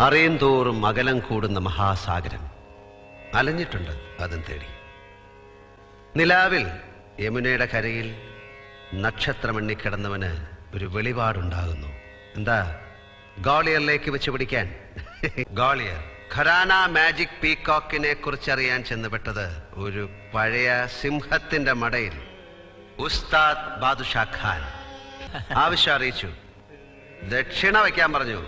അറിയും തോറും അകലം കൂടുന്ന മഹാസാഗരം. അലഞ്ഞിട്ടുണ്ട് അതും തേടി. നിലാവിൽ യമുനയുടെ കരയിൽ നക്ഷത്രമെണ്ണിക്കിടന്നവന് ഒരു വെളിപാടുണ്ടാകുന്നു. എന്താ? ഗ്വാളിയറിലേക്ക് വെച്ച് പിടിക്കാൻ. ഗ്വാളിയർ ഖരാന മാജിക് പീകോക്കിനെ കുറിച്ചറിയാൻ ചെന്നുപെട്ടത് ഒരു പഴയ സിംഹത്തിന്റെ മടയിൽ. ഉസ്താദ് ബാദുഷാ ഖാൻ ആവശ്യം അറിയിച്ചു. ദക്ഷിണ വയ്ക്കാൻ പറഞ്ഞു.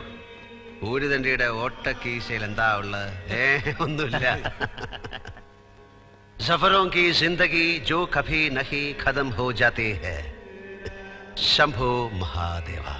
ഊരുതണ്ടിയുടെ ഓട്ടക്കീശയിൽ എന്താ ഉള്ളത്? ഒന്നുമില്ല. സഫറോं की जिंदगी जो कभी नहीं खत्म हो जाती है. शंभो महादेवा.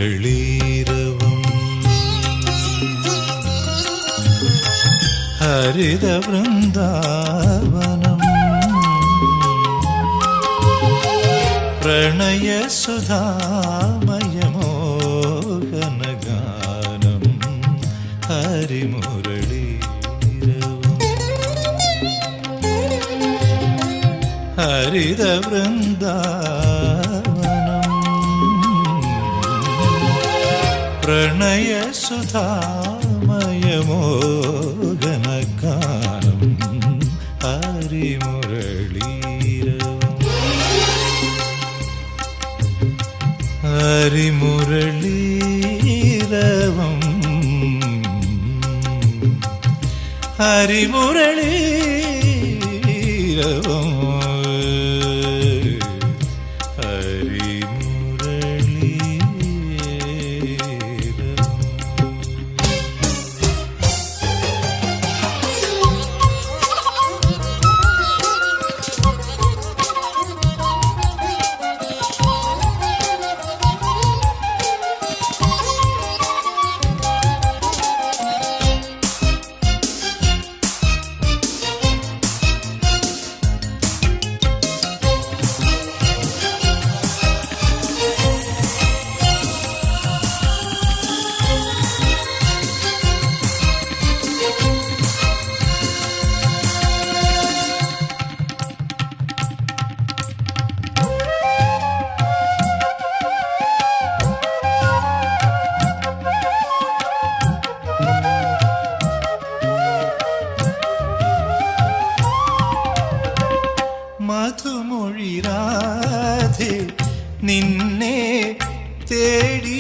ഹരിമുരളീരവം ഹരിത വൃന്ദാവനം പ്രണയസുധാമയമോഹനഗാനം ഹരിമുരളീരവം ഹരിത വൃന്ദാവനം പ്രണയസുധാമയമോഹനഗാനം ഹരിമുരളീരവം ഹരിമുരളീരവം ഹരിമുരളീരവം മധുമൊഴിരാധേ നിന്നെ തേടി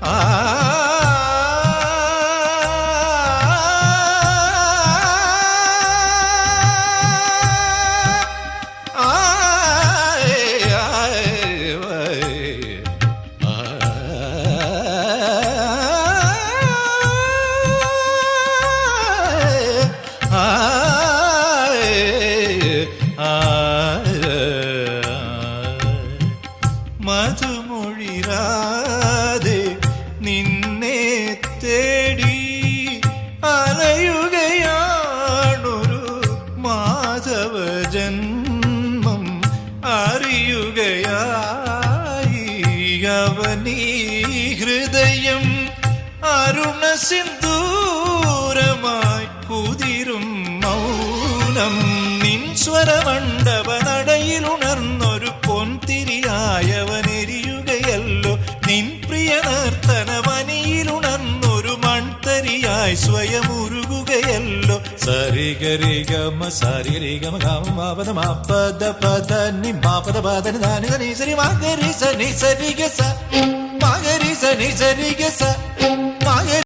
ആ നീ ഹൃദയം അരുണ സിന്ദൂരമായി കുതിരും മൗനം നിൻ സ്വരമണ്ഡപനടയിലുണർന്നൊരു പൊൻതിരിയായവനെരിയുകയല്ലോ നിൻ പ്രിയ നർത്തനവനിയിലുണർന്നൊരു മൺതരിയായി സ്വയം ഉരുകുകയല്ലോ സരിഗരിഗമ സരിഗരിഗമ ഗമപദ മാപദ പദ നി മാപദ പദ നി സരി മഗരി സനി സരിഗ സ മഗരി സനി സരിഗ സ